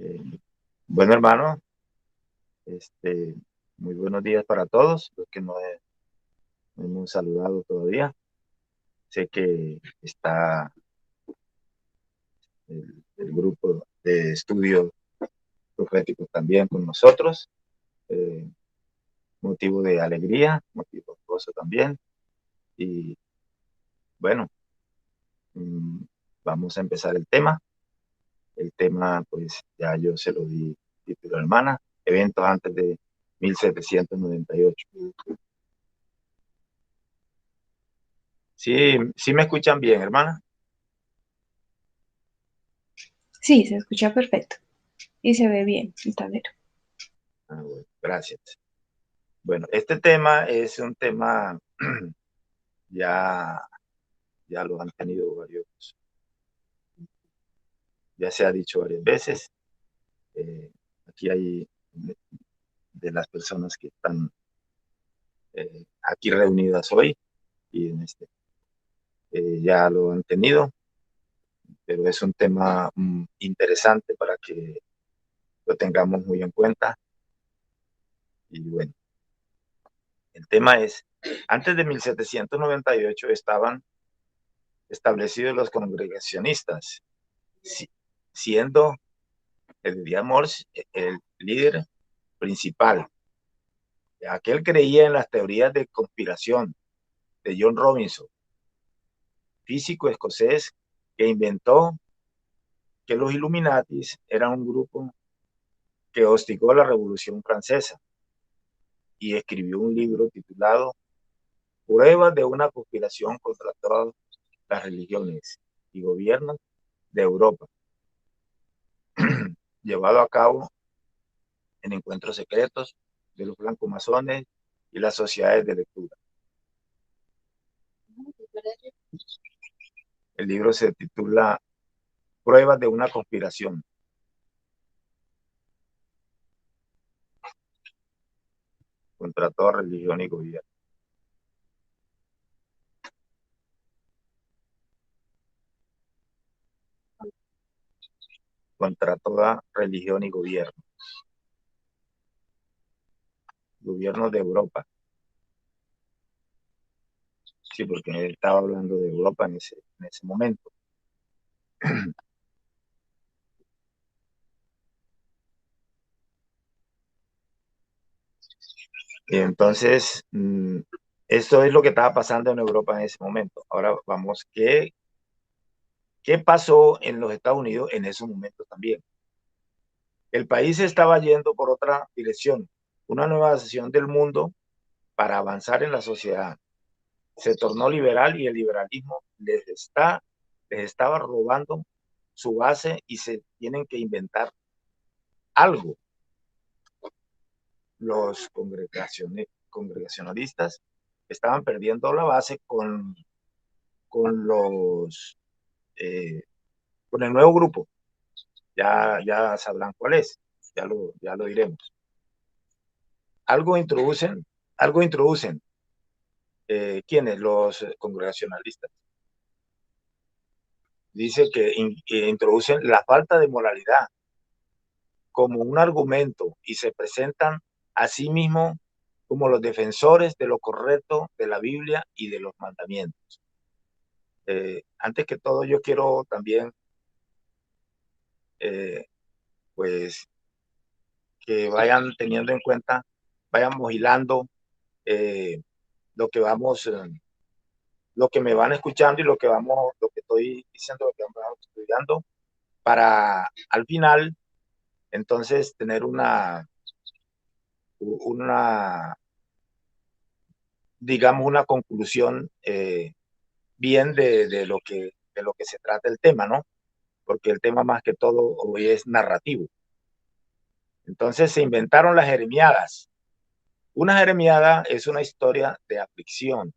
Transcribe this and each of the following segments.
Eh, bueno, hermano, este, muy buenos días para todos los que no hemos saludado todavía. Sé que está el grupo de estudio profético también con nosotros. eh, Motivo de alegría, motivo de gozo también. Y bueno, mm, vamos a empezar el tema. El tema, pues ya yo se lo di título, hermana, eventos antes de 1798. Sí, sí me escuchan bien, hermana. Sí, se escucha perfecto y se ve bien el tablero. Ah, bueno, gracias. Bueno, este tema es un tema, ya, ya lo han tenido varios, ya se ha dicho varias veces. eh, Aquí hay de las personas que están aquí reunidas hoy y ya lo han tenido, pero es un tema interesante para que lo tengamos muy en cuenta. Y bueno, el tema es, antes de 1798 estaban establecidos los congregacionistas, si- siendo el de Morse el líder principal. Aquel creía en las teorías de conspiración de John Robinson, físico escocés que inventó que los Illuminatis eran un grupo que hostigó la Revolución Francesa y escribió un libro titulado Pruebas de una conspiración contra todas las religiones y gobiernos de Europa, llevado a cabo en encuentros secretos de los francomasones y las sociedades de lectura. El libro se titula Pruebas de una conspiración contra toda religión y gobierno. Contra toda religión y gobierno. Gobierno de Europa. Sí, porque él estaba hablando de Europa en ese momento. Y entonces, esto es lo que estaba pasando en Europa en ese momento. Ahora vamos, ¿qué pasó en los Estados Unidos en esos momentos también? El país estaba yendo por otra dirección, una nueva sesión del mundo para avanzar en la sociedad. Se tornó liberal y el liberalismo les estaba robando su base y se tienen que inventar algo. Los congregacionalistas estaban perdiendo la base con los eh, con el nuevo grupo. Ya sabrán cuál es, ya lo diremos. Algo introducen, algo introducen. ¿Quiénes? Los congregacionalistas. Dice que introducen la falta de moralidad como un argumento y se presentan a sí mismos como los defensores de lo correcto de la Biblia y de los mandamientos. Antes que todo, yo quiero también, eh, pues, que vayan teniendo en cuenta, vayamos hilando eh, lo que vamos, lo que me van escuchando y lo que estoy diciendo, lo que vamos estudiando, para al final, entonces, tener una digamos, una conclusión bien de lo que se trata el tema, ¿no? Porque el tema más que todo hoy es narrativo. Entonces se inventaron las jeremiadas. Una jeremiada es una historia de aflicción.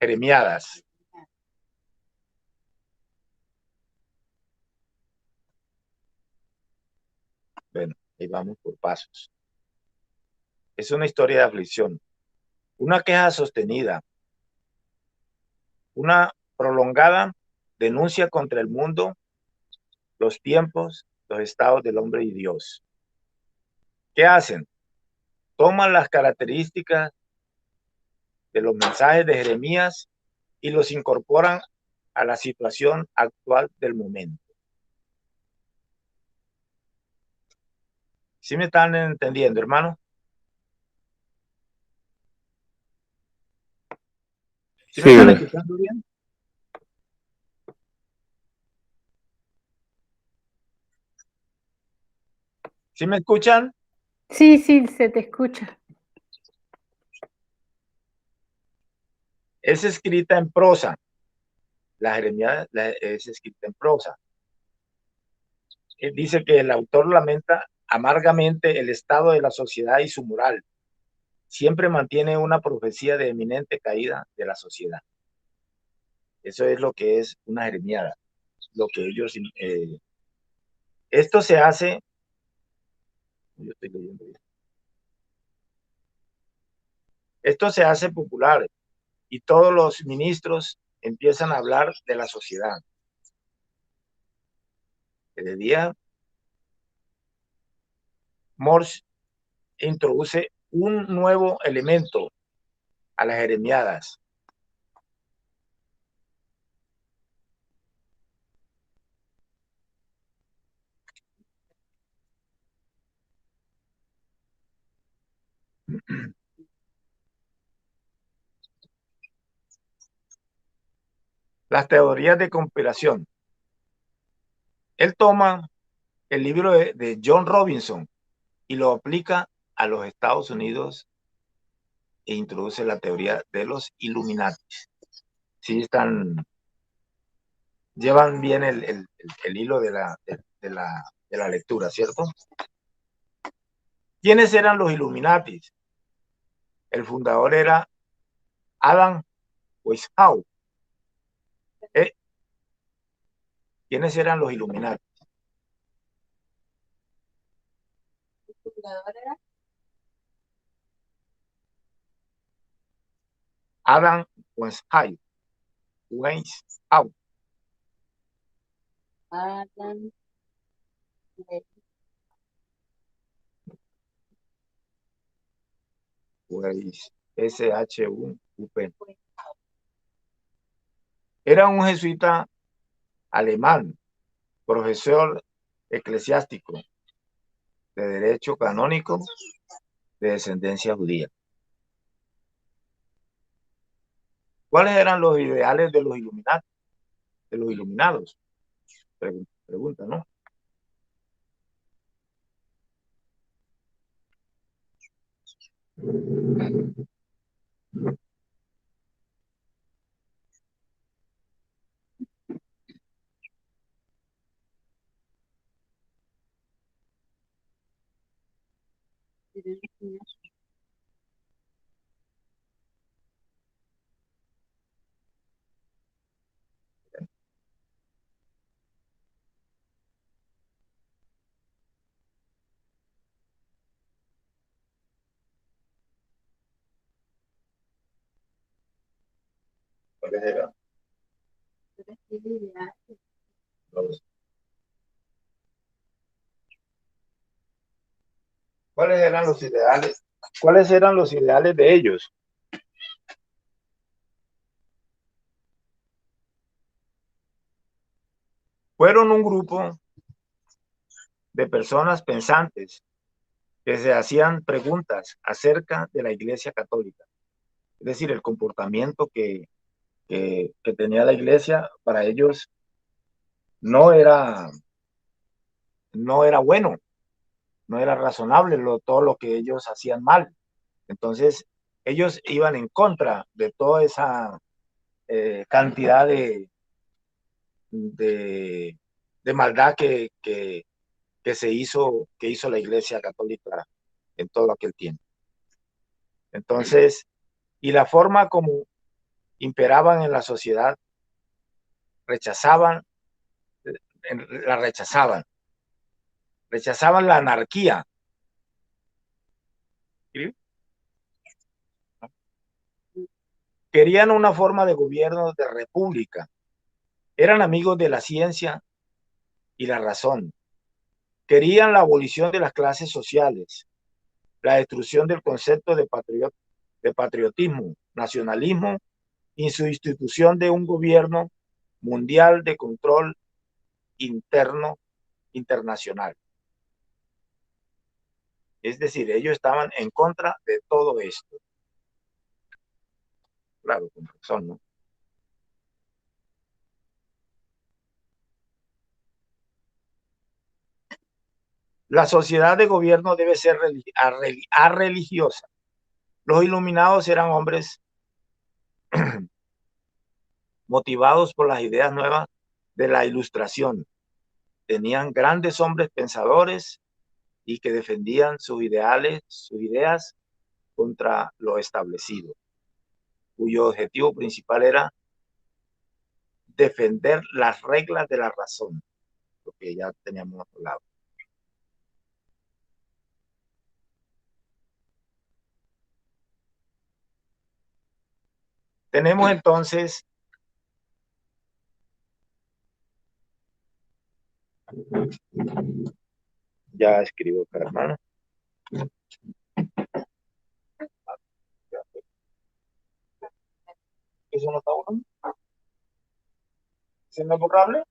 Jeremiadas. Bueno, ahí vamos por pasos. Es una historia de aflicción, una queja sostenida, una prolongada denuncia contra el mundo, los tiempos, los estados del hombre y Dios. ¿Qué hacen? Toman las características de los mensajes de Jeremías y los incorporan a la situación actual del momento. ¿Sí me están entendiendo, hermano? ¿Sí me están escuchando bien? ¿Sí me escuchan? Sí, sí, se te escucha. Es escrita en prosa. La Jeremías es escrita en prosa. Dice que el autor lamenta amargamente el estado de la sociedad y su moral. Siempre mantiene una profecía de eminente caída de la sociedad. Eso es lo que es una jeremiada. Lo que ellos... esto se hace... Yo estoy leyendo bien. Esto se hace popular y todos los ministros empiezan a hablar de la sociedad. El día Morse introduce un nuevo elemento a las jeremiadas. Las teorías de conspiración. Él toma el libro de John Robinson y lo aplica a los Estados Unidos e introduce la teoría de los Illuminati. Sí, llevan bien el hilo de la lectura, ¿cierto? ¿Quiénes eran los Illuminati? El fundador era Adam Weishaupt. ¿Quiénes eran los Illuminati? El fundador era Adam Weishaupt. Adam S-H-U-P. Era un jesuita alemán, profesor eclesiástico de derecho canónico de descendencia judía. ¿Cuáles eran los ideales de los Illuminati, de los iluminados? Pregunta, ¿no? ¿Cuáles eran? ¿Cuáles eran los ideales? ¿Cuáles eran los ideales de ellos? Fueron un grupo de personas pensantes que se hacían preguntas acerca de la Iglesia Católica. Es decir, el comportamiento que tenía la Iglesia para ellos no era bueno, no era razonable todo lo que ellos hacían mal. Entonces, ellos iban en contra de toda esa cantidad de maldad que hizo la Iglesia Católica en todo aquel tiempo. Entonces, y la forma como imperaban en la sociedad, rechazaban la anarquía. ¿Sí? Querían una forma de gobierno de república. Eran amigos de la ciencia y la razón. Querían la abolición de las clases sociales, la destrucción del concepto de patriotismo, nacionalismo y su institución de un gobierno mundial de control interno internacional. Es decir, ellos estaban en contra de todo esto. Claro, con razón, ¿no? La sociedad de gobierno debe ser religiosa. Los iluminados eran hombres motivados por las ideas nuevas de la ilustración. Tenían grandes hombres pensadores y que defendían sus ideales, sus ideas contra lo establecido, cuyo objetivo principal era defender las reglas de la razón, lo que ya teníamos hablado. Tenemos entonces ya escribo acá, hermano. ¿Eso no está borrando? ¿Se no es borrable?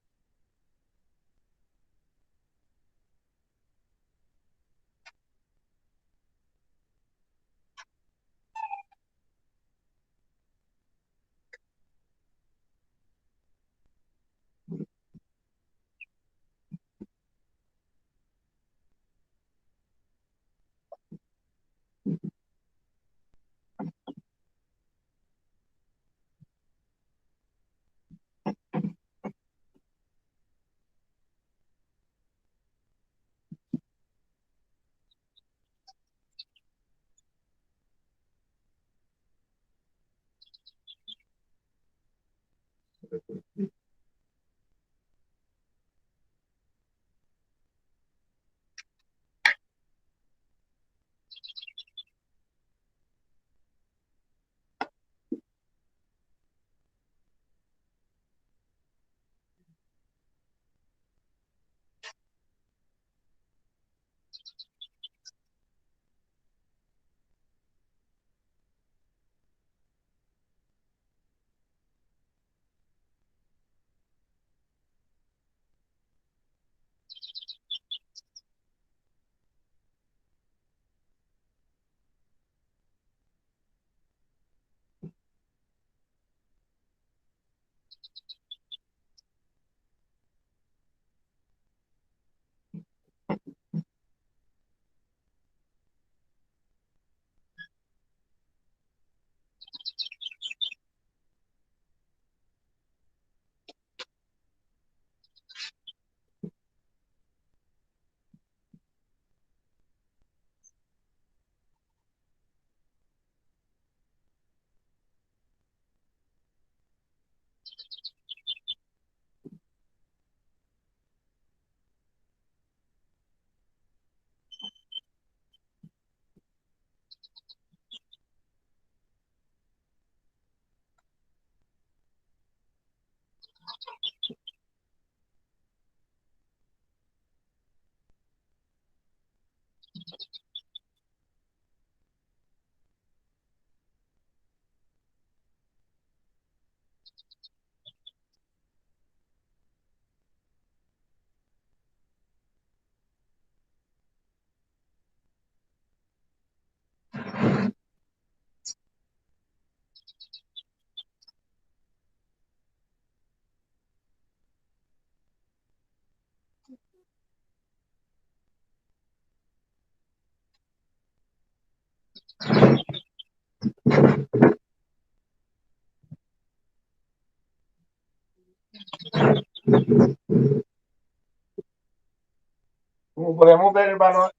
Como podemos ver, hermano,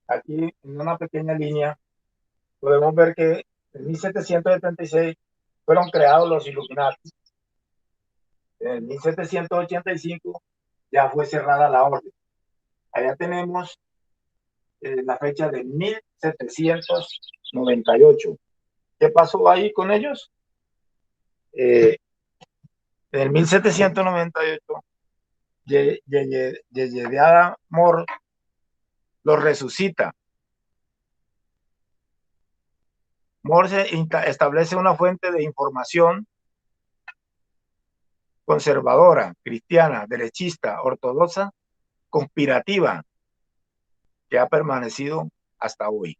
aquí en una pequeña línea, podemos ver que en 1776 fueron creados los Illuminati. En 1785 ya fue cerrada la orden. Allá tenemos la fecha de 1798. ¿Qué pasó ahí con ellos? En el 1798, Yeyediada Mor lo resucita. Morse establece una fuente de información conservadora, cristiana, derechista, ortodoxa, conspirativa, que ha permanecido hasta hoy.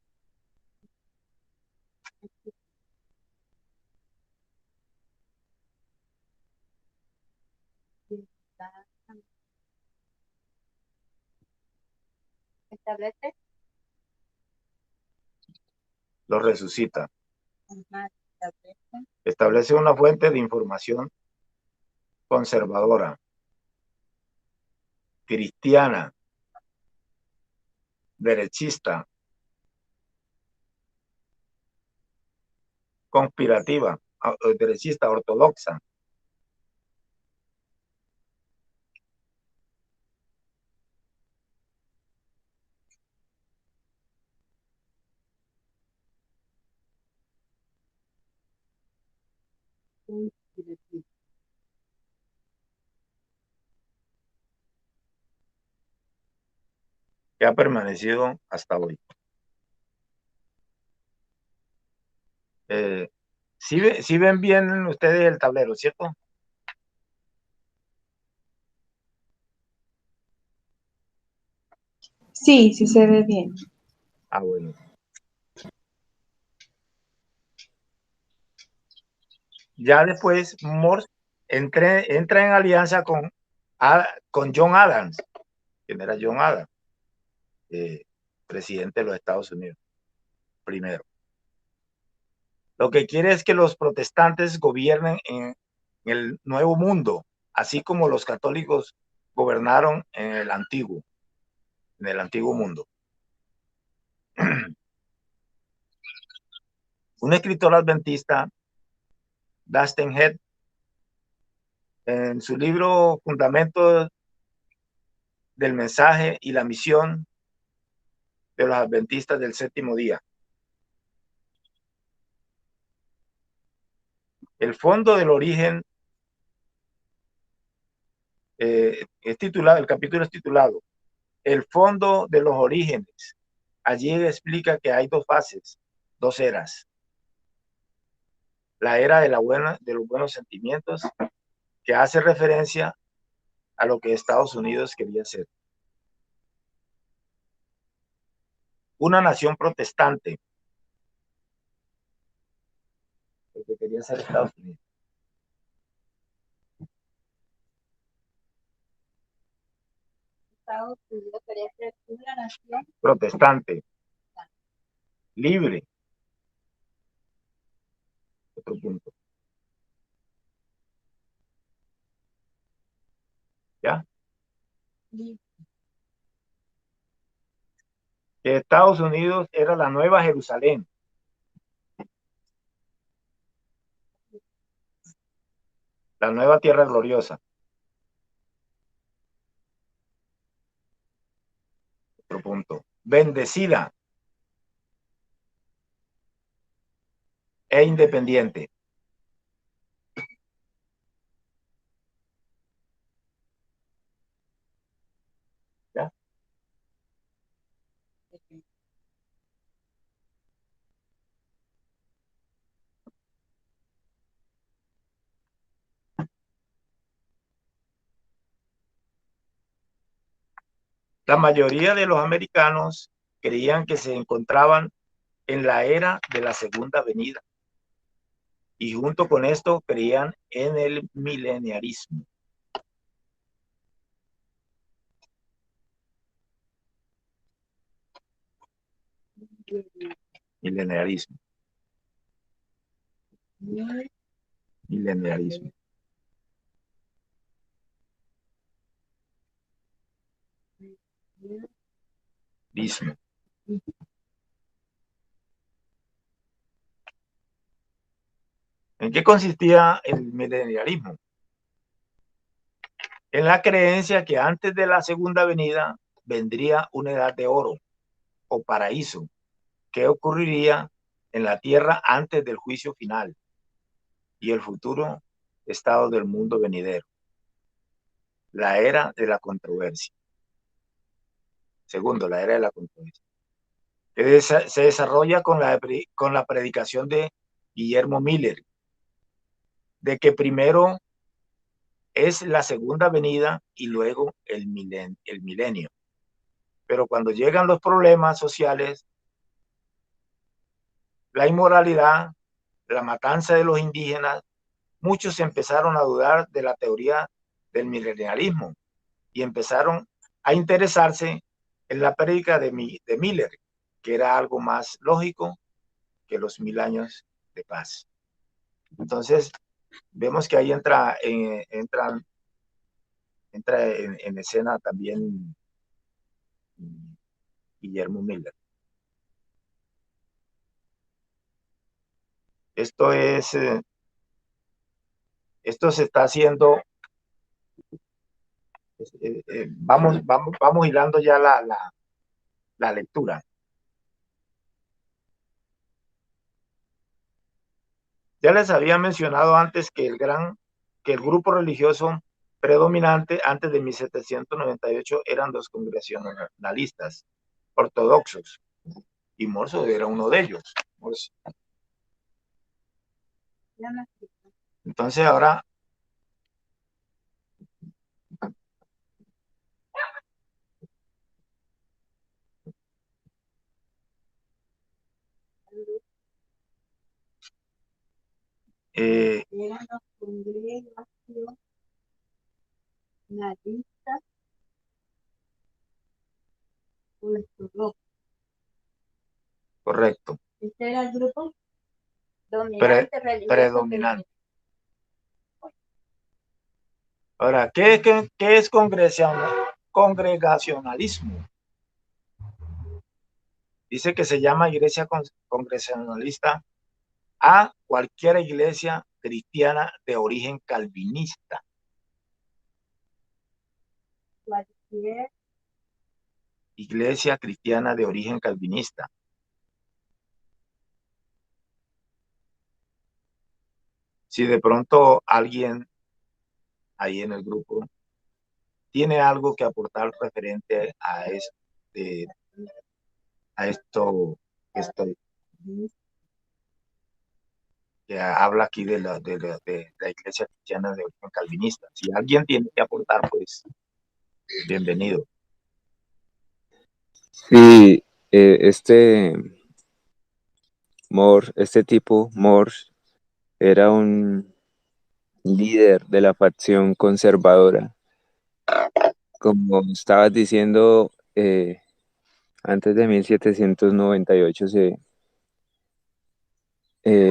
Establece. Lo resucita. Ajá, Establece una fuente de información conservadora, cristiana, derechista, conspirativa, derechista, ortodoxa. Que ha permanecido hasta hoy. ¿Sí ven bien ustedes el tablero, cierto? Sí, sí se ve bien. Ah, bueno. Ya después Morse entra en alianza con John Adams. ¿Quién era John Adams? Presidente de los Estados Unidos, primero. Lo que quiere es que los protestantes gobiernen en el nuevo mundo, así como los católicos gobernaron en el antiguo mundo. Un escritor adventista, Dustin Head, en su libro Fundamentos del mensaje y la misión de los adventistas del séptimo día, el fondo del origen es titulado, el capítulo es titulado El fondo de los orígenes. Allí explica que hay dos fases, dos eras. La era de los buenos sentimientos, que hace referencia a lo que Estados Unidos quería ser. Una nación protestante, lo que quería ser Estados Unidos. Estados Unidos quería ser una nación Protestante, libre. Otro punto. ¿Ya? libre. Que Estados Unidos era la nueva Jerusalén. La nueva tierra gloriosa. Otro punto. Bendecida e independiente. ¿Ya? La mayoría de los americanos creían que se encontraban en la era de la segunda venida. Y junto con esto creían en el mileniarismo. Mileniarismo. Mileniarismo. Mismo. ¿En qué consistía el mileniarismo? En la creencia que antes de la segunda venida vendría una edad de oro o paraíso, que ocurriría en la tierra antes del juicio final y el futuro estado del mundo venidero, la era de la controversia. Segundo, la era de la controversia, que se desarrolla con la predicación de Guillermo Miller, de que primero es la segunda venida y luego el milenio. Pero cuando llegan los problemas sociales, la inmoralidad, la matanza de los indígenas, muchos empezaron a dudar de la teoría del milenialismo y empezaron a interesarse en la prédica de Miller, que era algo más lógico que los 1000 años de paz. Entonces, vemos que ahí entra en escena también Guillermo Miller. Esto se está haciendo, vamos hilando ya la lectura. Ya les había mencionado antes que el grupo religioso predominante antes de 1798 eran los congregacionalistas ortodoxos, y Morso era uno de ellos. Entonces ahora Eran los congregacionalistas ortodoxos. correcto. Este era el grupo dominante religioso. Predominante. Ahora, ¿qué es congregacionalismo? Dice que se llama iglesia congregacionalista a cualquier iglesia cristiana de origen calvinista. Cualquier Iglesia cristiana de origen calvinista. Si de pronto alguien ahí en el grupo tiene algo que aportar referente a esto que habla aquí de la iglesia cristiana de origen calvinista. Si alguien tiene que aportar, pues bienvenido. Sí, este tipo, Morse, era un líder de la facción conservadora. Como estabas diciendo, antes de 1798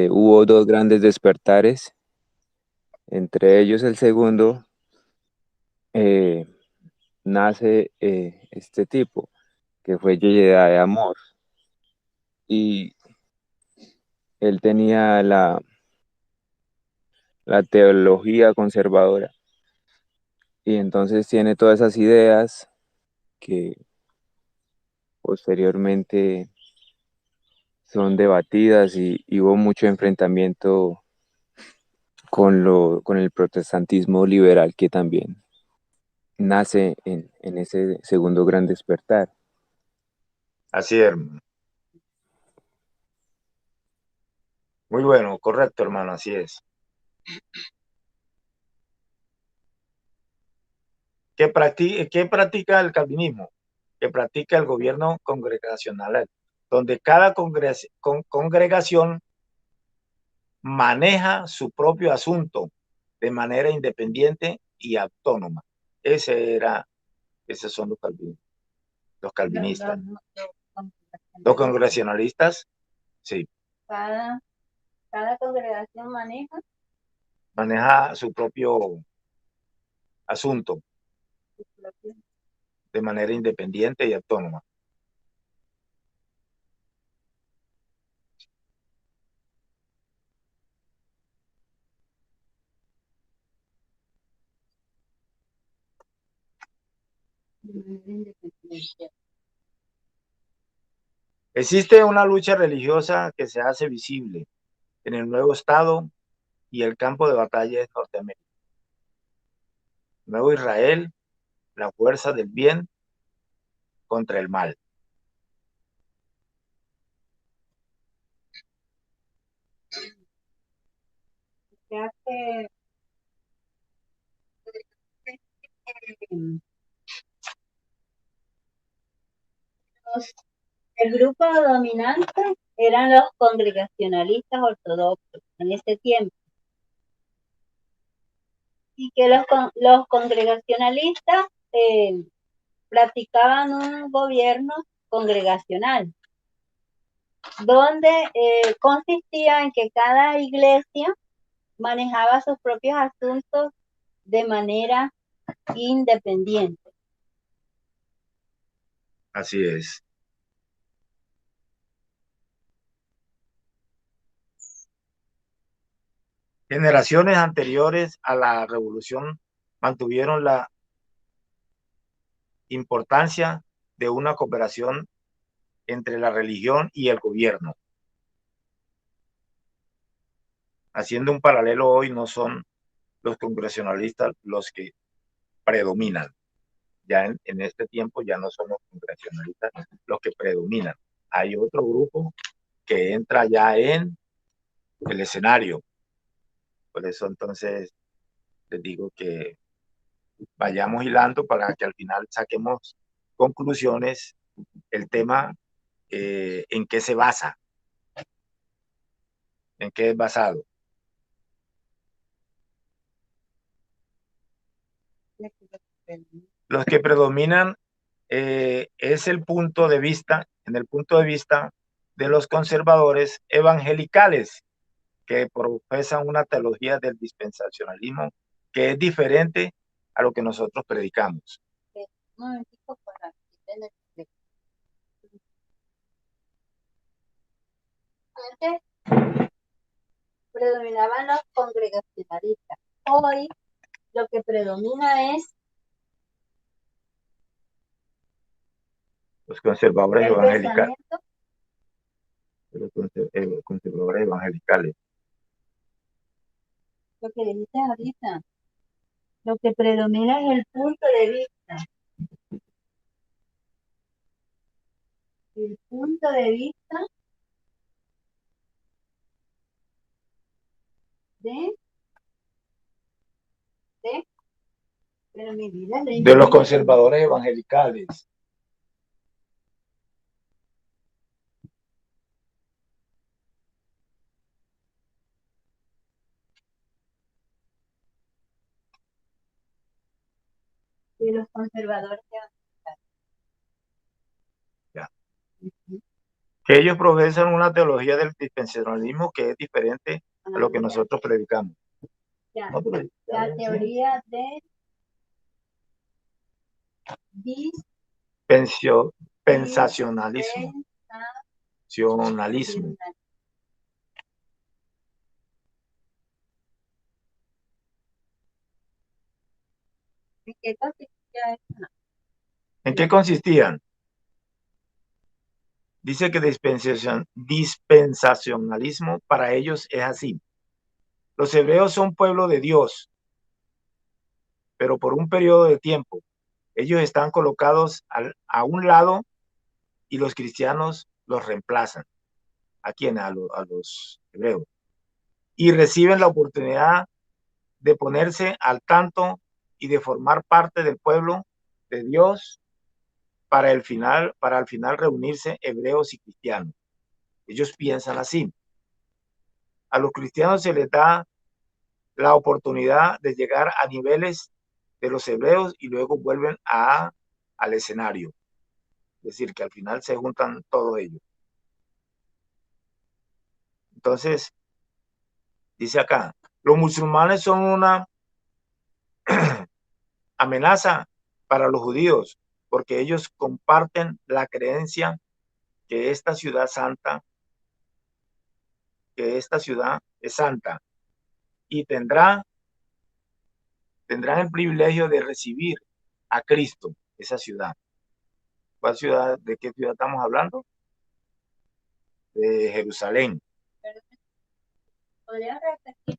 hubo dos grandes despertares, entre ellos el segundo, nace este tipo, que fue Jedediah Morse, y él tenía la teología conservadora, y entonces tiene todas esas ideas que posteriormente son debatidas y hubo mucho enfrentamiento con el protestantismo liberal, que también nace en ese segundo gran despertar. Así es. Muy bueno, correcto, hermano, así es. ¿Qué practica el calvinismo? Que practica el gobierno congregacional, donde cada congregación maneja su propio asunto de manera independiente y autónoma. Esos son los calvinistas. Los congregacionalistas, sí. Cada congregación maneja su propio asunto de manera independiente y autónoma. Existe una lucha religiosa que se hace visible en el nuevo estado y el campo de batalla es Norteamérica. Nuevo Israel, la fuerza del bien contra el mal. Ya que el grupo dominante eran los congregacionalistas ortodoxos en ese tiempo, y que los congregacionalistas practicaban un gobierno congregacional, donde consistía en que cada iglesia manejaba sus propios asuntos de manera independiente. Así es. Generaciones anteriores a la revolución mantuvieron la importancia de una cooperación entre la religión y el gobierno. Haciendo un paralelo, hoy no son los congregacionalistas los que predominan. Ya en este tiempo ya no son los congregacionalistas los que predominan. Hay otro grupo que entra ya en el escenario. Por eso entonces les digo que vayamos hilando para que al final saquemos conclusiones, el tema en qué se basa, en qué es basado. Los que predominan es el punto de vista, en el punto de vista de los conservadores evangelicales, que profesan una teología del dispensacionalismo que es diferente a lo que nosotros predicamos. Antes predominaban los congregacionalistas. Hoy lo que predomina es Los conservadores el evangelicales. pensamiento, Los conservadores evangelicales. lo que dijiste ahorita. Lo que predomina es el punto de vista. El punto de vista pero mi vida De los conservadores evangelicales. de los conservadores. Ya. Que ellos profesan una teología del dispensacionalismo que es diferente a lo que nosotros predicamos. Ya. No, pero, La teoría de pensacionalismo. ¿En qué consistía eso? ¿En qué consistían? Dice que dispensacionalismo para ellos es así. Los hebreos son pueblo de Dios, pero por un periodo de tiempo. Ellos están colocados a un lado y los cristianos los reemplazan. ¿A quién? A los hebreos. Y reciben la oportunidad de ponerse al tanto y de formar parte del pueblo de Dios para al final reunirse hebreos y cristianos. Ellos piensan así. A los cristianos se les da la oportunidad de llegar a niveles de los hebreos y luego vuelven al escenario. Es decir, que al final se juntan todos ellos. Entonces, dice acá, los musulmanes son una amenaza para los judíos porque ellos comparten la creencia que esta ciudad es santa y tendrán el privilegio de recibir a Cristo, esa ciudad. ¿Cuál ciudad? ¿De qué ciudad estamos hablando? De Jerusalén. ¿Podrías repetir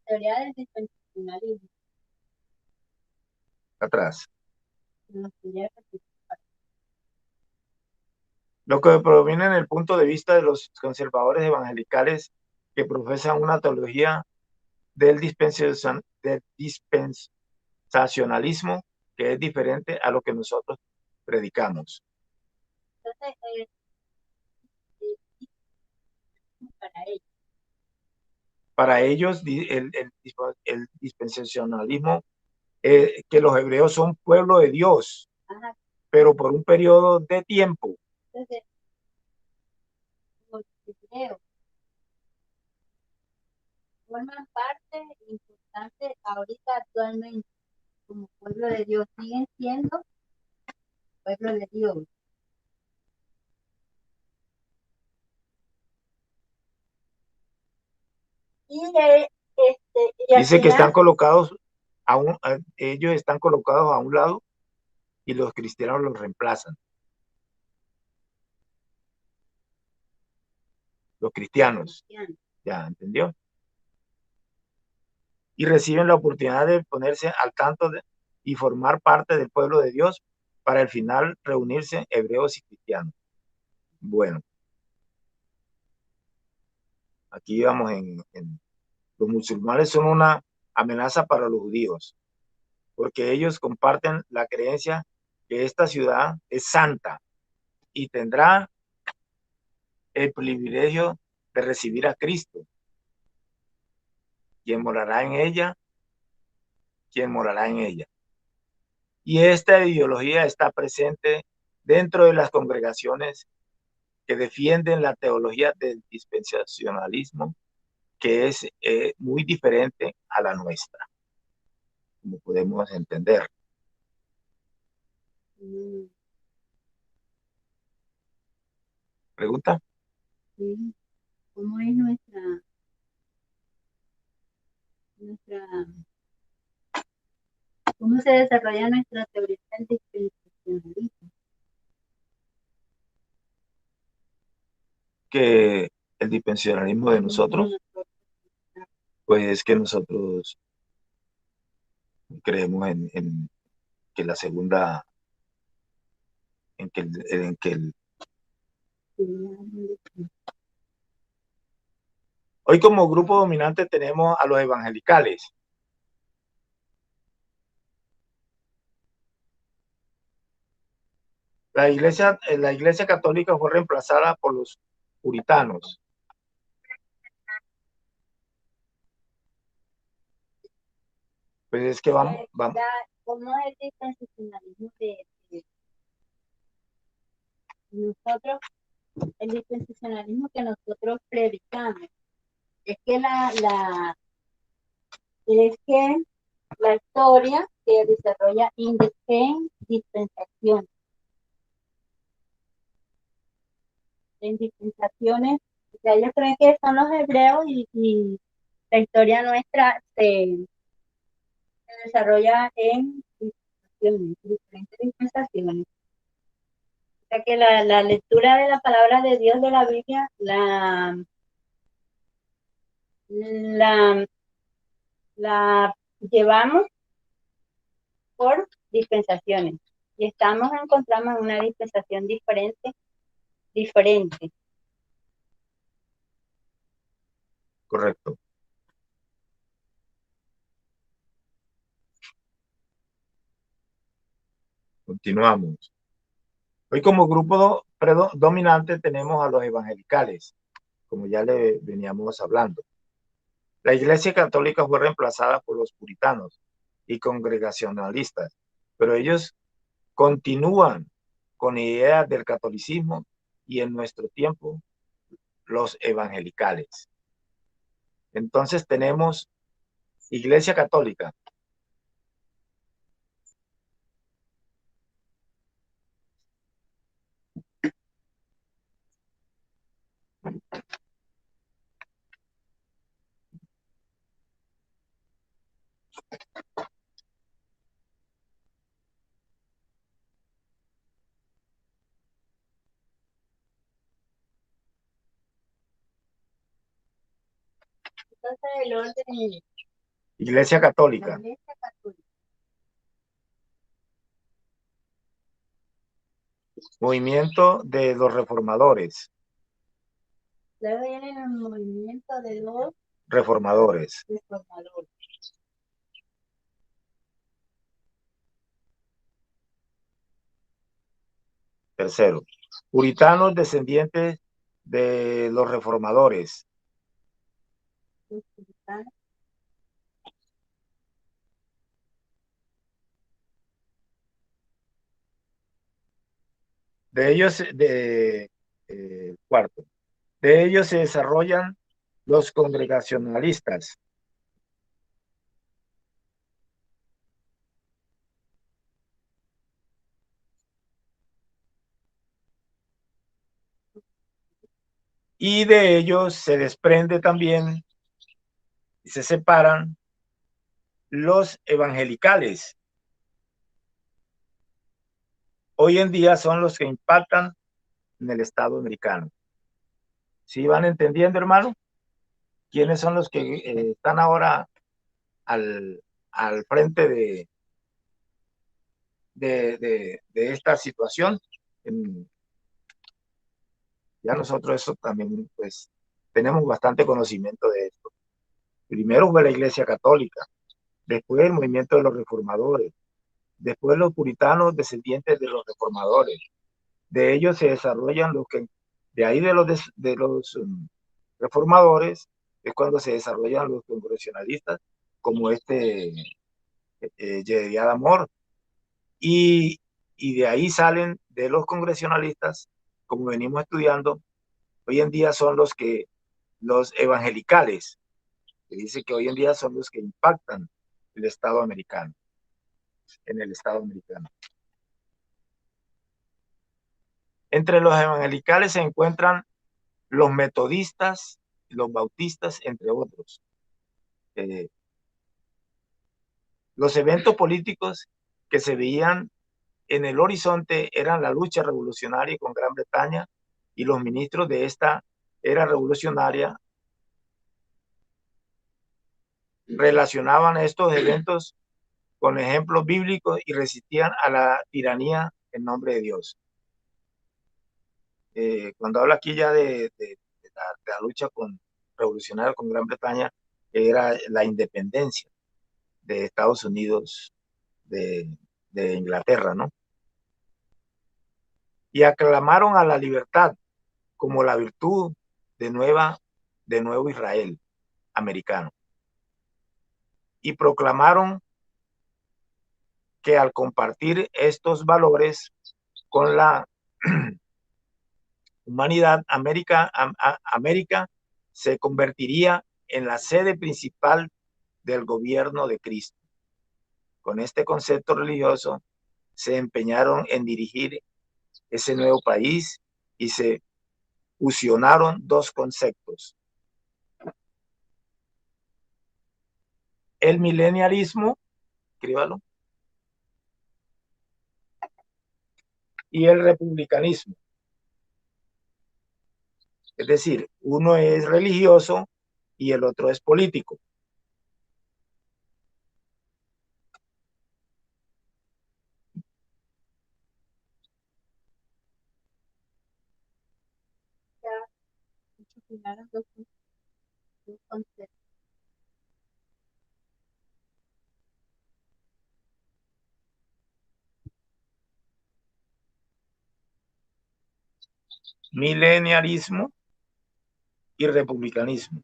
teoría del dispensacionalismo. Atrás. Nos podría repetir. Lo que proviene en el punto de vista de los conservadores evangelicales que profesan una teología del dispensacionalismo que es diferente a lo que nosotros predicamos. Entonces, para ellos, Para ellos, el dispensacionalismo, que los hebreos son pueblo de Dios, ajá, pero por un periodo de tiempo. entonces, los hebreos forman parte importante ahorita actualmente como pueblo de Dios, siguen siendo pueblo de Dios. Y, y al Dice que final, están colocados ellos están colocados a un lado y los cristianos los reemplazan. Los cristianos, ¿ya entendió? Y reciben la oportunidad de ponerse al tanto y formar parte del pueblo de Dios para al final reunirse hebreos y cristianos. Bueno, aquí vamos los musulmanes son una amenaza para los judíos, porque ellos comparten la creencia que esta ciudad es santa y tendrá el privilegio de recibir a Cristo, quien morará en ella, quien morará en ella. Y esta ideología está presente dentro de las congregaciones que defienden la teología del dispensacionalismo, que es muy diferente a la nuestra, como podemos entender. ¿Pregunta? sí, ¿cómo es nuestra cómo se desarrolla nuestra teoría del dispensacionalismo? Que el dispensacionalismo de nosotros, pues que nosotros creemos en que la segunda, en que hoy como grupo dominante tenemos a los evangelicales. La iglesia católica fue reemplazada por los puritanos. Pues es que vamos. ¿Cómo es el dispensacionalismo de nosotros? El dispensacionalismo que nosotros predicamos es que la historia se desarrolla en dispensaciones. En dispensaciones, o sea, ellos creen que son los hebreos y la historia nuestra se desarrolla en dispensaciones, diferentes dispensaciones. O sea que la lectura de la palabra de Dios de la Biblia la llevamos por dispensaciones y encontramos en una dispensación diferente. Correcto. Continuamos. Hoy como grupo dominante tenemos a los evangelicales, como ya le veníamos hablando. La Iglesia Católica fue reemplazada por los puritanos y congregacionalistas, pero ellos continúan con ideas del catolicismo y en nuestro tiempo los evangelicales. Entonces tenemos Iglesia Católica, Entonces el orden Iglesia La Católica. Iglesia Católica. Movimiento de los reformadores. Luego viene el movimiento de los Reformadores. reformadores. Tercero, puritanos descendientes de los reformadores. Los puritanos. De ellos, cuarto, de ellos se desarrollan los congregacionalistas. Y de ellos se desprende también y se separan los evangelicales. Hoy en día son los que impactan en el Estado americano. ¿Sí van entendiendo, hermano? ¿Quiénes son los que están ahora al frente de esta situación? Ya nosotros eso también, pues, tenemos bastante conocimiento de esto. Primero fue la Iglesia Católica, después el movimiento de los reformadores, después los puritanos descendientes de los reformadores. De ellos se desarrollan los que, de ahí de los reformadores, es cuando se desarrollan los congregacionalistas, como Jedediah Amor, y de ahí salen de los congregacionalistas, como venimos estudiando, hoy en día son los evangelicales, que dice que hoy en día son los que impactan el Estado americano, en el Estado americano. Entre los evangelicales se encuentran los metodistas, los bautistas, entre otros. Los eventos políticos que se veían en el horizonte eran la lucha revolucionaria con Gran Bretaña, y los ministros de esta era revolucionaria relacionaban estos eventos con ejemplos bíblicos y resistían a la tiranía en nombre de Dios. Cuando habla aquí ya de la lucha revolucionaria con Gran Bretaña, era la independencia de Estados Unidos de Inglaterra, ¿no? Y aclamaron a la libertad como la virtud de nuevo Israel americano. Y proclamaron que al compartir estos valores con la humanidad, América se convertiría en la sede principal del gobierno de Cristo. Con este concepto religioso se empeñaron en dirigir ese nuevo país y se fusionaron dos conceptos: el milenialismo, escríbalo, y el republicanismo. Es decir, uno es religioso y el otro es político. Dos conceptos. Milenialismo y republicanismo.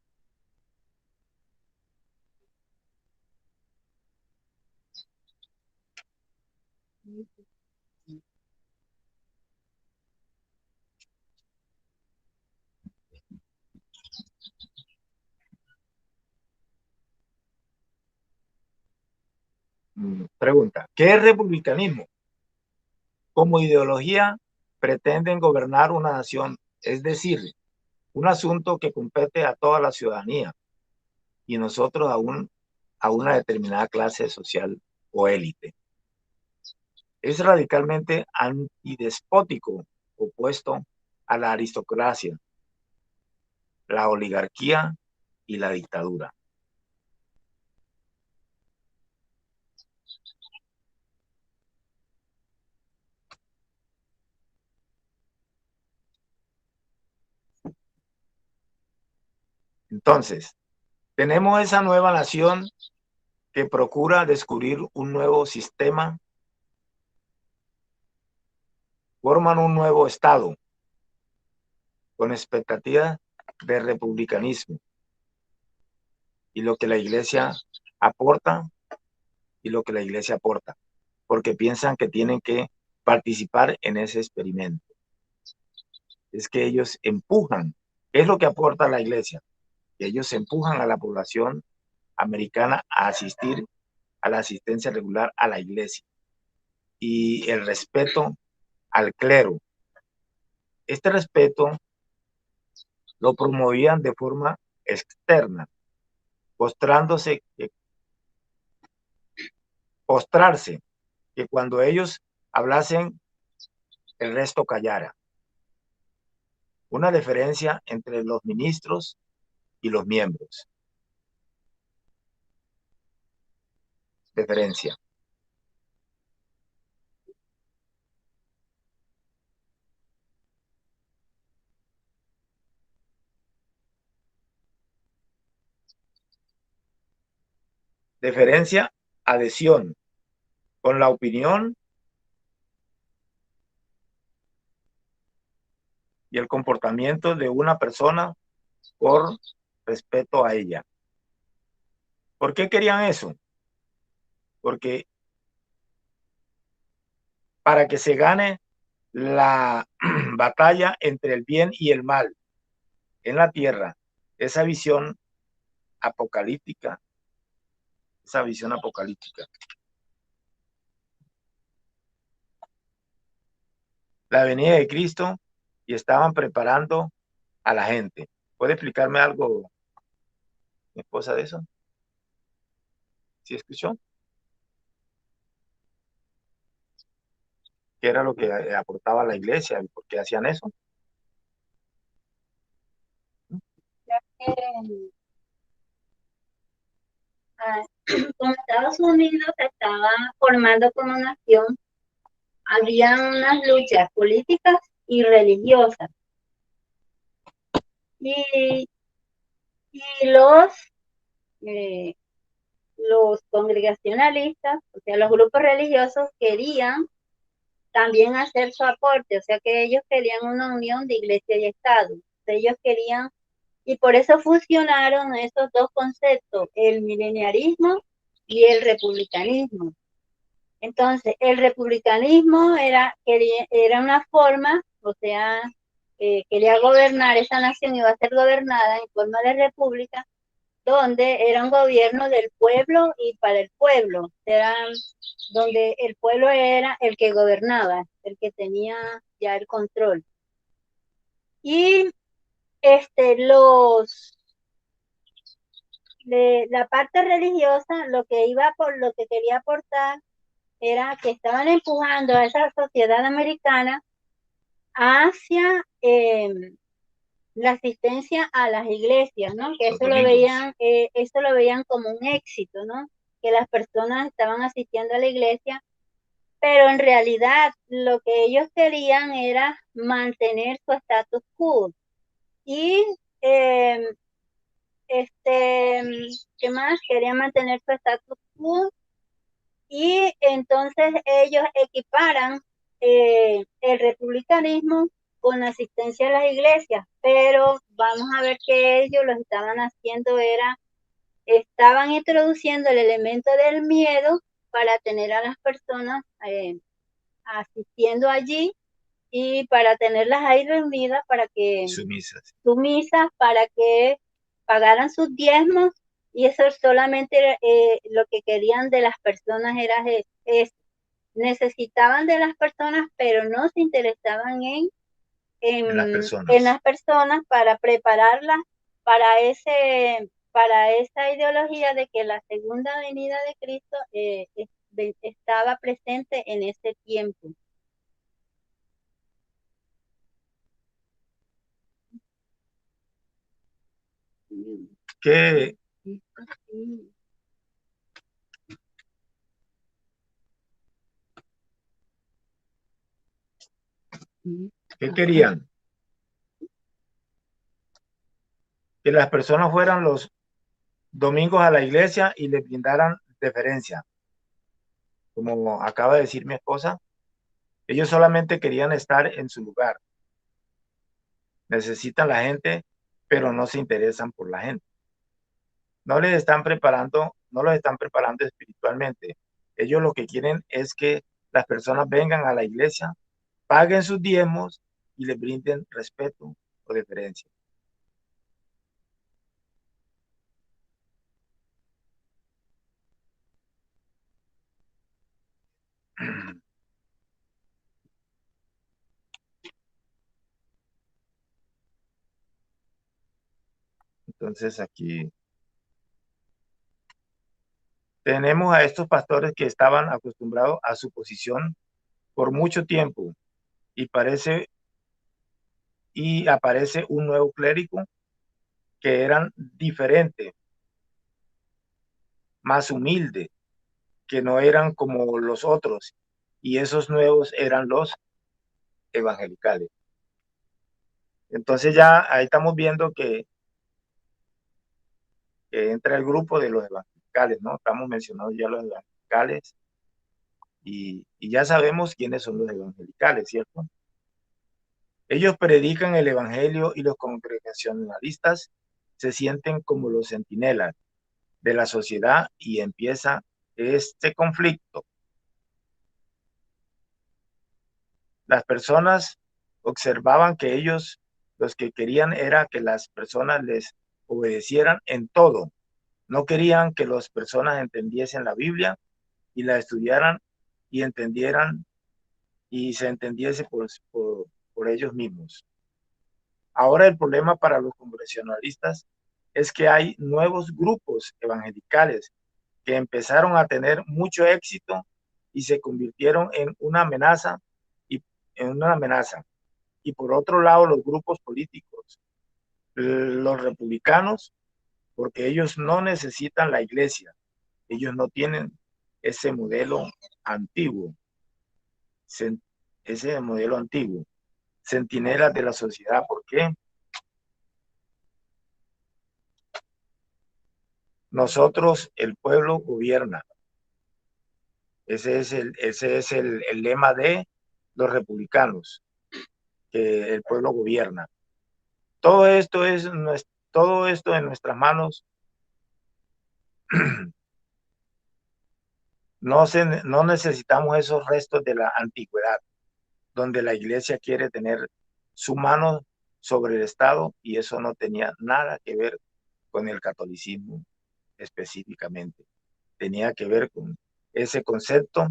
Pregunta: ¿qué es republicanismo? Como ideología pretenden gobernar una nación, es decir, un asunto que compete a toda la ciudadanía y nosotros a una determinada clase social o élite. Es radicalmente antidespótico, opuesto a la aristocracia, la oligarquía y la dictadura. Entonces, tenemos esa nueva nación que procura descubrir un nuevo sistema, forman un nuevo Estado con expectativa de republicanismo y lo que la iglesia aporta y lo que la iglesia aporta, porque piensan que tienen que participar en ese experimento. Es que ellos empujan, ¿qué es lo que aporta la iglesia? Que ellos empujan a la población americana a asistir a la asistencia regular a la iglesia y el respeto al clero. Este respeto lo promovían de forma externa, postrarse, que cuando ellos hablasen, el resto callara. Una diferencia entre los ministros y los miembros. Diferencia. Diferencia, adhesión con la opinión y el comportamiento de una persona por respeto a ella. ¿Por qué querían eso? Porque para que se gane la batalla entre el bien y el mal en la tierra, esa visión apocalíptica, la venida de Cristo, y estaban preparando a la gente. ¿Puede explicarme algo, mi esposa, de eso? ¿Sí escuchó? ¿Qué era lo que aportaba la iglesia y por qué hacían eso? Ya que, como Estados Unidos se estaba formando como nación, había unas luchas políticas y religiosas. Y los congregacionalistas, o sea, los grupos religiosos, querían también hacer su aporte, o sea que ellos querían una unión de iglesia y Estado. Ellos querían, y por eso fusionaron esos dos conceptos, el mileniarismo y el republicanismo. Entonces, el republicanismo era una forma, o sea, quería gobernar, esa nación iba a ser gobernada en forma de república, donde era un gobierno del pueblo y para el pueblo, donde el pueblo era el que gobernaba, el que tenía ya el control. Y la parte religiosa, lo que quería aportar era que estaban empujando a esa sociedad americana hacia la asistencia a las iglesias, ¿no? Que eso lo veían como un éxito, ¿no? Que las personas estaban asistiendo a la iglesia, pero en realidad lo que ellos querían era mantener su status quo. Y ¿qué más? Querían mantener su status quo y entonces ellos equiparan el republicanismo con la asistencia a las iglesias, pero vamos a ver que ellos lo estaban haciendo estaban introduciendo el elemento del miedo para tener a las personas asistiendo allí y para tenerlas ahí reunidas para que sumisas para que pagaran sus diezmos, y eso solamente lo que querían de las personas era necesitaban de las personas, pero no se interesaban en las personas para prepararlas para esa ideología de que la segunda venida de Cristo estaba presente en ese tiempo. ¿Qué querían? que las personas fueran los domingos a la iglesia y le brindaran deferencia. Como acaba de decir mi esposa, ellos solamente querían estar en su lugar. Necesitan la gente, pero no se interesan por la gente. No les están preparando, no los están preparando espiritualmente. Ellos lo que quieren es que las personas vengan a la iglesia, paguen sus diezmos y les brinden respeto o deferencia. Entonces aquí tenemos a estos pastores que estaban acostumbrados a su posición por mucho tiempo y aparece un nuevo clérigo que eran diferentes, más humildes, que no eran como los otros, y esos nuevos eran los evangelicales. Entonces ya ahí estamos viendo que entra el grupo de los evangelicales, ¿no? Estamos mencionando ya los evangelicales y ya sabemos quiénes son los evangelicales, ¿cierto? Ellos predican el evangelio y los congregacionalistas se sienten como los centinelas de la sociedad y empieza este conflicto. Las personas observaban que ellos los que querían era que las personas les obedecieran en todo. No querían que las personas entendiesen la Biblia y la estudiaran y entendieran y se entendiese por ellos mismos. Ahora el problema para los congregacionalistas es que hay nuevos grupos evangelicales que empezaron a tener mucho éxito y se convirtieron en una amenaza y por otro lado los grupos políticos, los republicanos, porque ellos no necesitan la iglesia, ellos no tienen ese modelo antiguo, centinelas de la sociedad. ¿Por qué? Nosotros, el pueblo gobierna. Ese es el lema de los republicanos, que el pueblo gobierna. Todo esto en nuestras manos. No necesitamos esos restos de la antigüedad, donde la iglesia quiere tener su mano sobre el Estado, y eso no tenía nada que ver con el catolicismo específicamente. Tenía que ver con ese concepto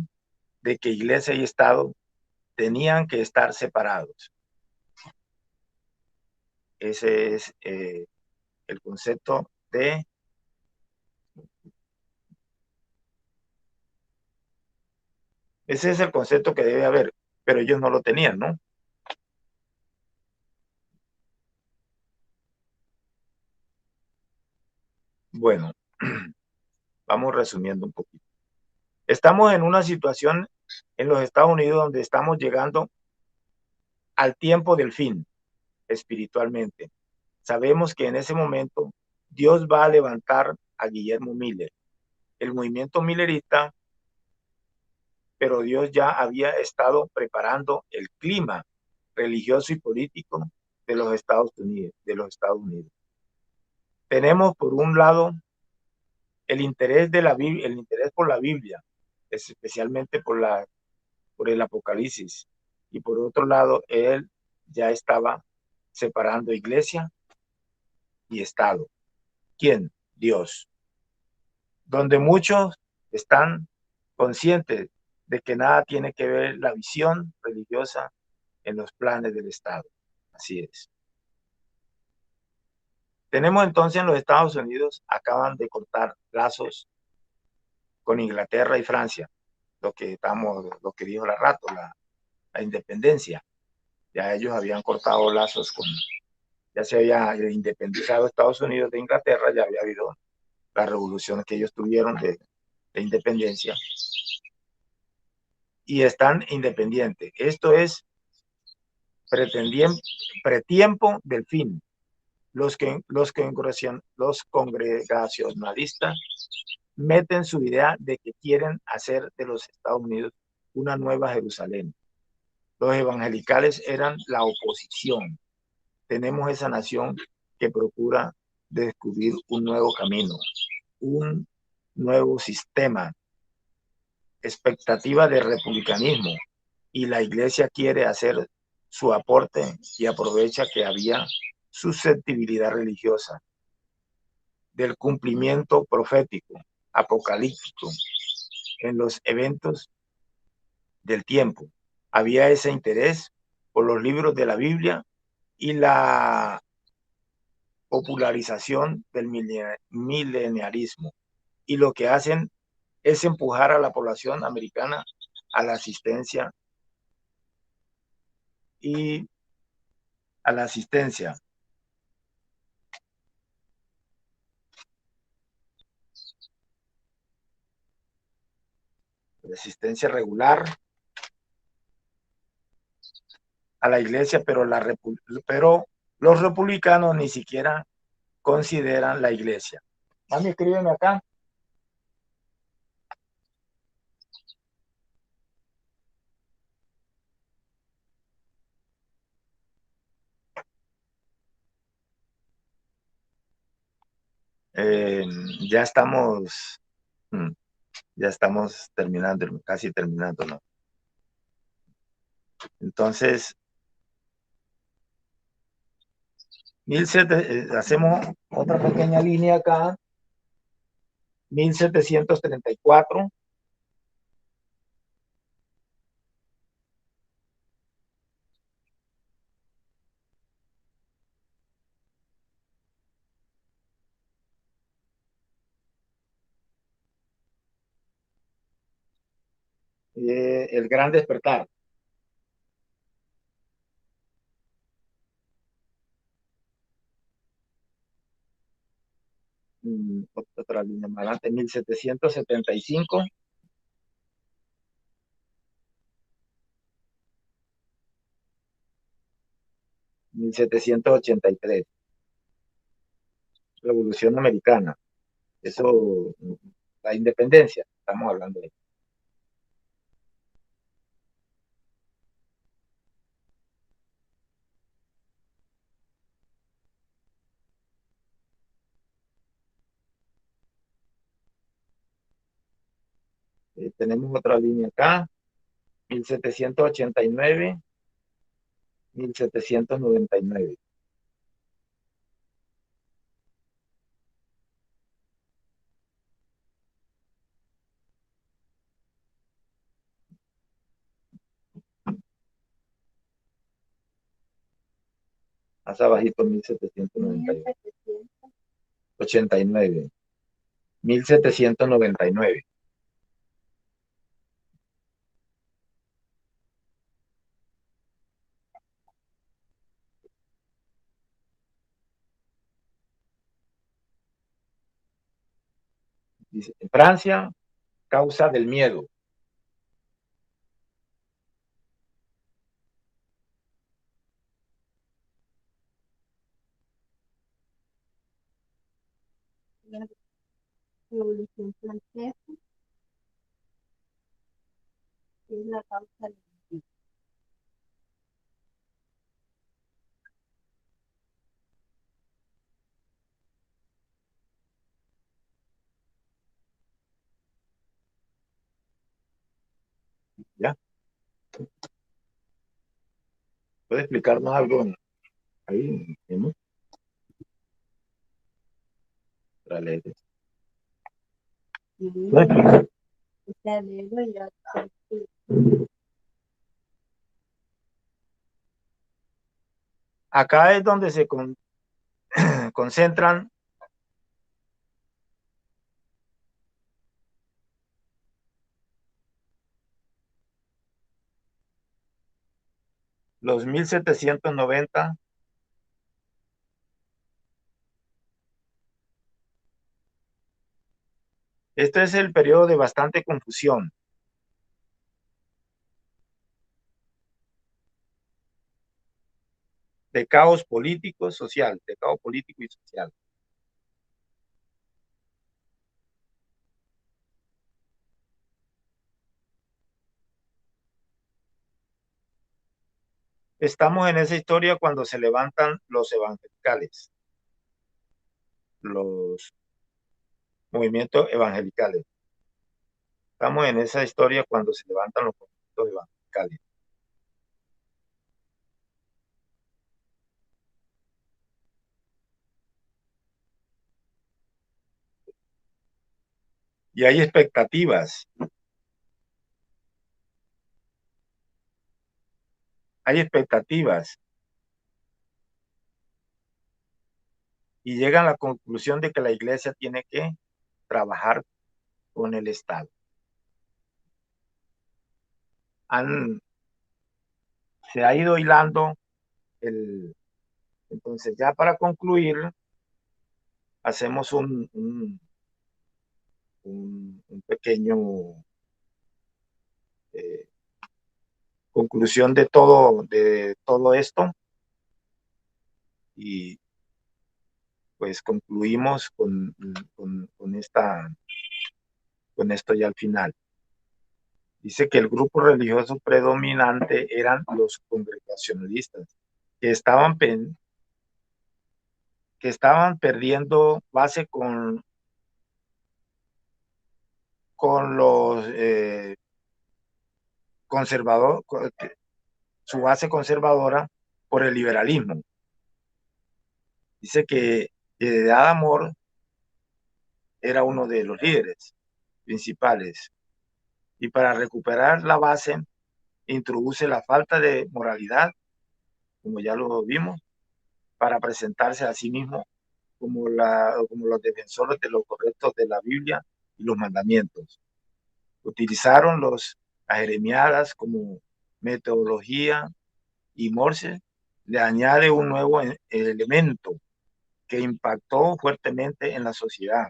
de que iglesia y Estado tenían que estar separados. Ese es el concepto de... Ese es el concepto que debe haber, pero ellos no lo tenían, ¿no? Bueno, vamos resumiendo un poquito. Estamos en una situación en los Estados Unidos donde estamos llegando al tiempo del fin espiritualmente. Sabemos que en ese momento Dios va a levantar a Guillermo Miller, el movimiento millerista, pero Dios ya había estado preparando el clima religioso y político de los Estados Unidos. Tenemos por un lado el interés de la Biblia, el interés por la Biblia, especialmente por el Apocalipsis, y por otro lado él ya estaba separando iglesia y Estado. ¿Quién? Dios. Donde muchos están conscientes de que nada tiene que ver la visión religiosa en los planes del Estado. Así es. Tenemos entonces en los Estados Unidos, acaban de cortar lazos con Inglaterra y Francia, lo que dijo la rato, la independencia. Ya ellos habían cortado lazos ya se había independizado Estados Unidos de Inglaterra, ya había habido la revolución que ellos tuvieron de independencia. Y están independientes. Esto es pretiempo del fin. los congregacionalistas meten su idea de que quieren hacer de los Estados Unidos una nueva Jerusalén. Los evangelicales eran la oposición. Tenemos esa nación que procura descubrir un nuevo camino, un nuevo sistema, expectativa de republicanismo, y la iglesia quiere hacer su aporte y aprovecha que había susceptibilidad religiosa del cumplimiento profético, apocalíptico, en los eventos del tiempo. Había ese interés por los libros de la Biblia y la popularización del milenialismo. Y lo que hacen es empujar a la población americana a la asistencia y a la asistencia. La asistencia regular a la iglesia, pero los republicanos ni siquiera consideran la iglesia. Mami, escríbeme acá. Eh, ya estamos, ya estamos terminando, casi terminando, ¿no? Entonces, hacemos otra pequeña línea acá. 1734. El gran despertar. Otra línea más adelante, 1775. $1783. Revolución Americana. Eso, la independencia, estamos hablando de. Tenemos otra línea acá, 1789, 1799. Más abajito, 1799. 89. 1799. Dice, en Francia, causa del miedo. Revolución Francesa es la causa del miedo. ¿Ya? ¿Puede explicarnos algo ahí? ¿No? Para leer. ¿Puede explicar? Acá es donde se concentran los 1790. Este es el periodo de bastante confusión. de caos político, social, de caos político y social. Estamos en esa historia cuando se levantan los evangelicales, los movimientos evangelicales. Estamos en esa historia cuando se levantan los movimientos evangelicales. Y hay expectativas. Hay expectativas. Y llegan a la conclusión de que la iglesia tiene que trabajar con el Estado. Se ha ido hilando entonces ya para concluir hacemos un pequeño conclusión de todo esto y pues concluimos con esto ya al final. Dice que el grupo religioso predominante eran los congregacionalistas, que estaban perdiendo base con los conservadores, su base conservadora por el liberalismo. Dice que Adam Moore era uno de los líderes principales y para recuperar la base introduce la falta de moralidad, como ya lo vimos, para presentarse a sí mismo como los defensores de lo correcto de la Biblia y los mandamientos. Utilizaron a Jeremías como metodología y Morse le añade un nuevo elemento que impactó fuertemente en la sociedad.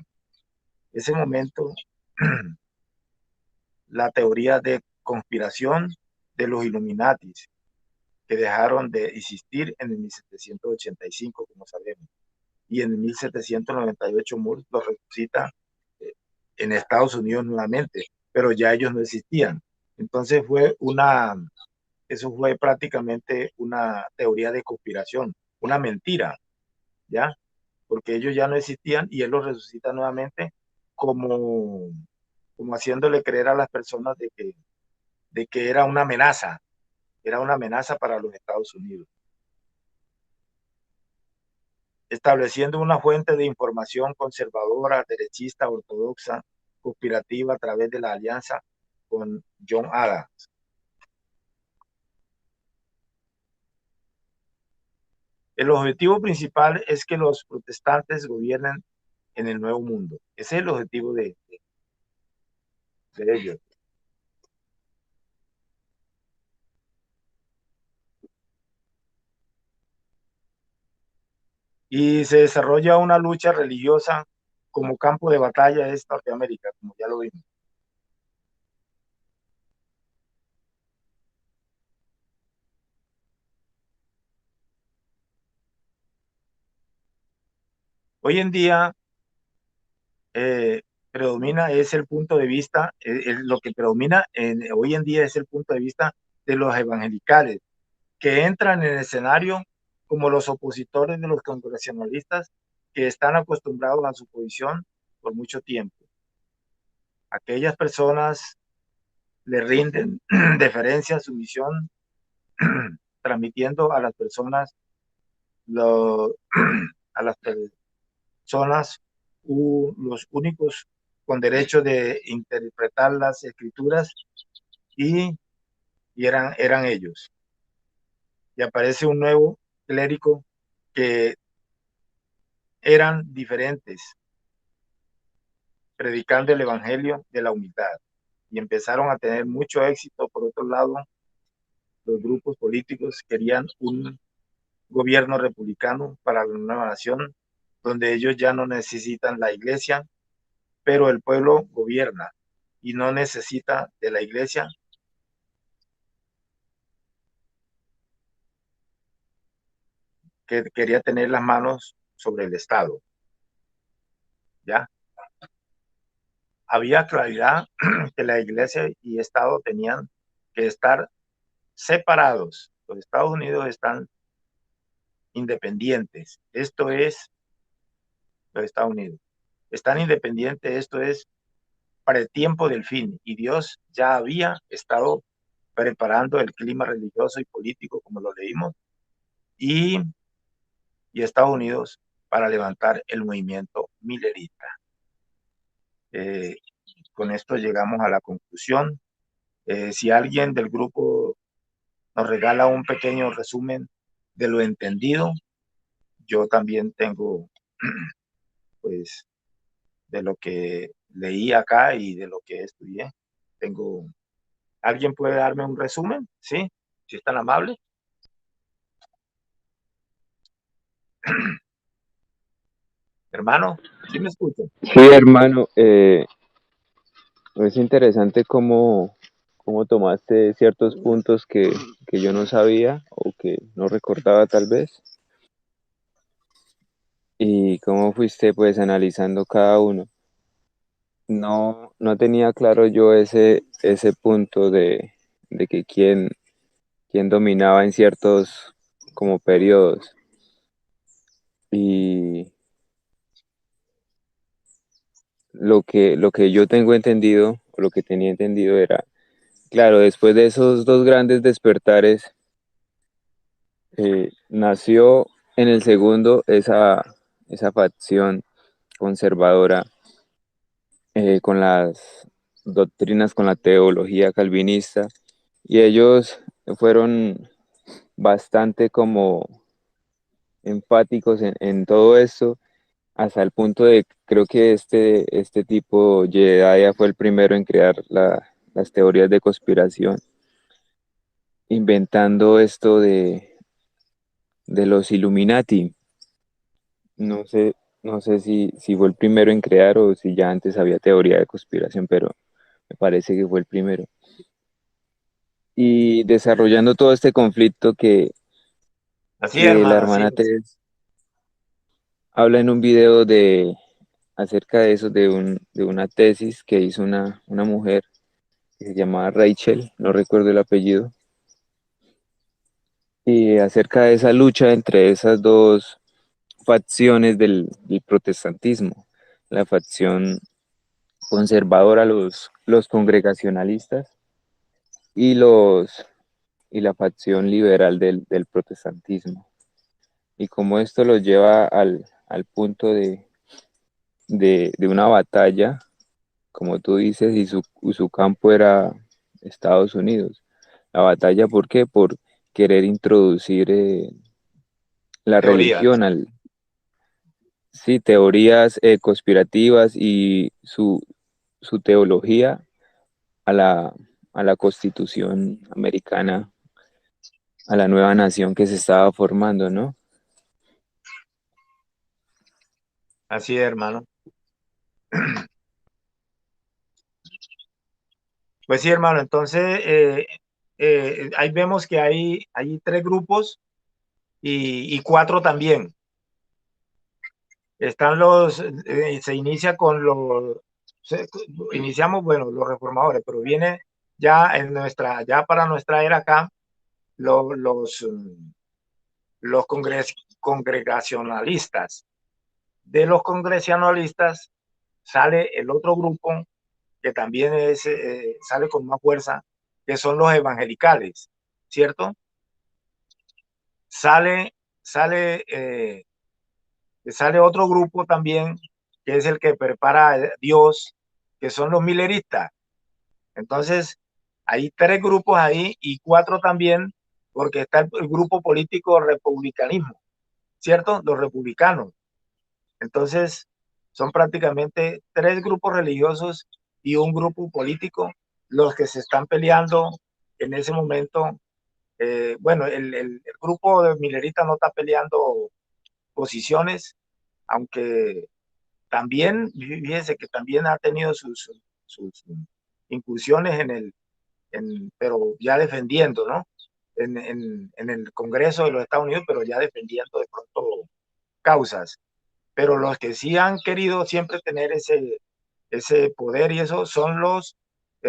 Ese momento, la teoría de conspiración de los Illuminatis, que dejaron de existir en el 1785, como sabemos. Y en el 1798 Moore los resucita en Estados Unidos nuevamente, pero ya ellos no existían. Entonces eso fue prácticamente una teoría de conspiración, una mentira, ¿ya? Porque ellos ya no existían y él los resucita nuevamente como haciéndole creer a las personas de que era una amenaza para los Estados Unidos. Estableciendo una fuente de información conservadora, derechista, ortodoxa, conspirativa a través de la alianza con John Adams. El objetivo principal es que los protestantes gobiernen en el Nuevo Mundo. Ese es el objetivo de ellos. Y se desarrolla una lucha religiosa como campo de batalla de Norteamérica, como ya lo vimos. Hoy en día predomina es el punto de vista, lo que predomina hoy en día es el punto de vista de los evangelicales, que entran en el escenario como los opositores de los congregacionalistas que están acostumbrados a su posición por mucho tiempo. Aquellas personas le rinden deferencia a su misión, transmitiendo a las personas los únicos con derecho de interpretar las escrituras y eran ellos. Y aparece un nuevo clérigo que eran diferentes, predicando el evangelio de la humildad y empezaron a tener mucho éxito. Por otro lado, los grupos políticos querían un gobierno republicano para la nueva nación, donde ellos ya no necesitan la iglesia, pero el pueblo gobierna y no necesita de la iglesia. que quería tener las manos sobre el Estado. ¿Ya? Había claridad que la iglesia y Estado tenían que estar separados. Los Estados Unidos están independientes. Esto es, los Estados Unidos están independientes. Esto es para el tiempo del fin. Y Dios ya había estado preparando el clima religioso y político, como lo leímos, y Estados Unidos para levantar el movimiento millerista. Con esto llegamos a la conclusión. Si alguien del grupo nos regala un pequeño resumen de lo entendido, yo también tengo, pues, de lo que leí acá y de lo que estudié. ¿Alguien puede darme un resumen? ¿Sí? Si es tan amable. Hermano, ¿sí me escuchan? Sí, hermano, es interesante cómo tomaste ciertos puntos que yo no sabía o que no recordaba tal vez, y cómo fuiste pues analizando cada uno. No tenía claro yo ese punto de que quién dominaba en ciertos como periodos. Y lo que yo tengo entendido, o lo que tenía entendido era, claro, después de esos dos grandes despertares, nació en el segundo esa facción conservadora, con las doctrinas, con la teología calvinista, y ellos fueron bastante como enfáticos en todo esto, hasta el punto de, creo que este tipo, Jedediah, fue el primero en crear las teorías de conspiración, inventando esto de los Illuminati. No sé, no sé si fue el primero en crear o si ya antes había teoría de conspiración, pero me parece que fue el primero. Y desarrollando todo este conflicto Así es, que la hermano, así hermana es. Tess habla en un video acerca de eso, de una tesis que hizo una mujer que se llamaba Rachel, no recuerdo el apellido, y acerca de esa lucha entre esas dos facciones del protestantismo, la facción conservadora, los congregacionalistas, y y la facción liberal del protestantismo. Y cómo esto los lleva al punto de una batalla, como tú dices, y su campo era Estados Unidos. La batalla, ¿por qué? Por querer introducir la Teorías. religión, sí, teorías conspirativas y su teología a a la Constitución americana, a la nueva nación que se estaba formando, ¿no? Así es, hermano. Pues sí, hermano. Entonces, ahí vemos que hay tres grupos y cuatro también. Están se inicia con iniciamos, bueno, los reformadores, pero viene ya ya para nuestra era acá, lo- los, los congregacionalistas. De los congregacionalistas sale el otro grupo que también sale con más fuerza, que son los evangelicales, ¿cierto? Sale, sale, eh, sale otro grupo también, que es el que prepara Dios, que son los mileristas. Entonces, hay tres grupos ahí y cuatro también, porque está el grupo político republicanismo, ¿cierto? Los republicanos. Entonces, son prácticamente tres grupos religiosos y un grupo político los que se están peleando en ese momento. Bueno, el grupo de mileristas no está peleando posiciones, aunque también, fíjense que también ha tenido sus incursiones pero ya defendiendo, ¿no? en el Congreso de los Estados Unidos, pero ya defendiendo de pronto causas. Pero los que sí han querido siempre tener ese poder y eso son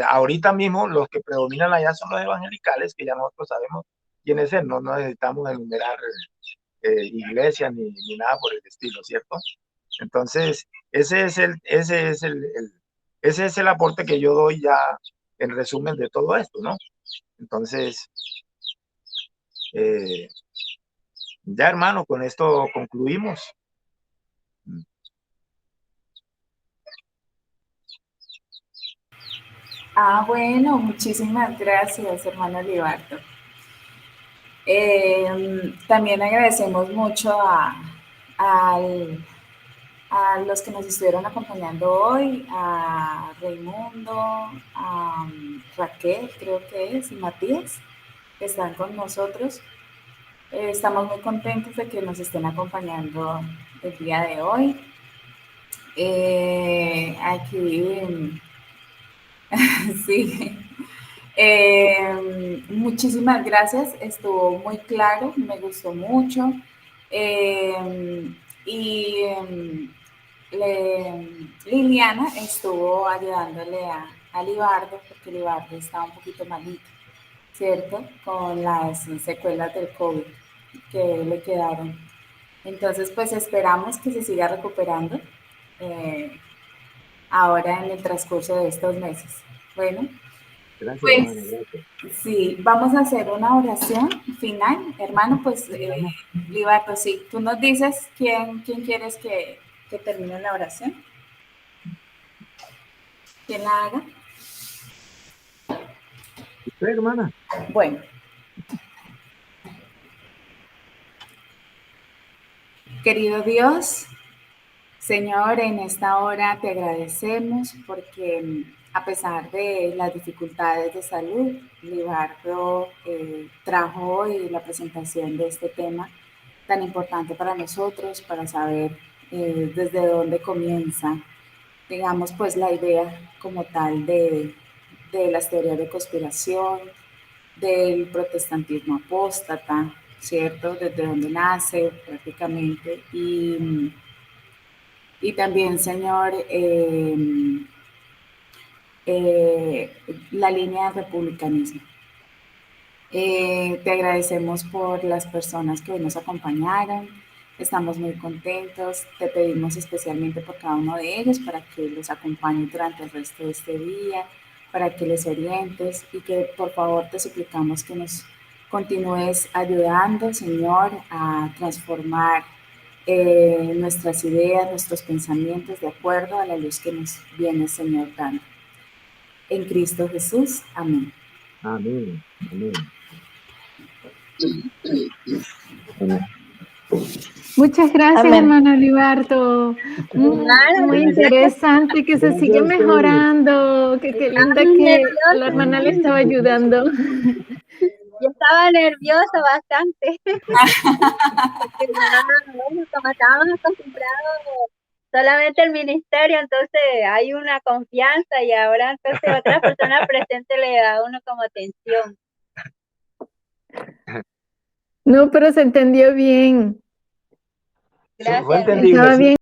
ahorita mismo los que predominan allá son los evangelicales, que ya nosotros sabemos quiénes son, no necesitamos enumerar iglesias ni nada por el estilo, ¿cierto? Entonces, ese es el aporte que yo doy ya en resumen de todo esto, ¿no? Entonces, ya hermano, con esto concluimos. Bueno, muchísimas gracias, hermano Libardo. También agradecemos mucho a los que nos estuvieron acompañando hoy, a Raimundo, a Raquel, creo que es, y Matías, que están con nosotros. Estamos muy contentos de que nos estén acompañando el día de hoy. Aquí, sí. Muchísimas gracias, estuvo muy claro, me gustó mucho. Liliana estuvo ayudándole a Libardo, porque Libardo estaba un poquito malito, ¿cierto? Con las secuelas del COVID que le quedaron. Entonces, pues esperamos que se siga recuperando ahora en el transcurso de estos meses. Bueno. Gracias, pues, hermano, gracias. Sí, vamos a hacer una oración final. Hermano, pues, Libardo, sí, tú nos dices quién quieres que termine la oración. ¿Quién la haga? ¿Usted, hermana? Bueno. Querido Dios, Señor, en esta hora te agradecemos porque a pesar de las dificultades de salud, Libardo trajo hoy la presentación de este tema tan importante para nosotros, para saber desde dónde comienza, digamos, pues la idea como tal de las teorías de conspiración, del protestantismo apóstata, ¿cierto? Desde dónde nace prácticamente y también, Señor, la línea del republicanismo. Te agradecemos por las personas que hoy nos acompañaron. Estamos muy contentos. Te pedimos especialmente por cada uno de ellos para que los acompañe durante el resto de este día, para que les orientes y que por favor te suplicamos que nos continúes ayudando, Señor, a transformar nuestras ideas, nuestros pensamientos de acuerdo a la luz que nos viene, Señor, dando. En Cristo Jesús. Amén. Amén. Amén. Muchas gracias, Amén. hermano Libardo. Muy interesante, que se sigue mejorando. Que qué linda que la hermana le estaba ayudando. Yo estaba nerviosa bastante. Porque bueno, como estábamos acostumbrados solamente el ministerio, entonces hay una confianza y ahora entonces otra persona presente le da a uno como tensión. No, pero se entendió bien. Gracias. Fue entendible, Estaba sí. bien.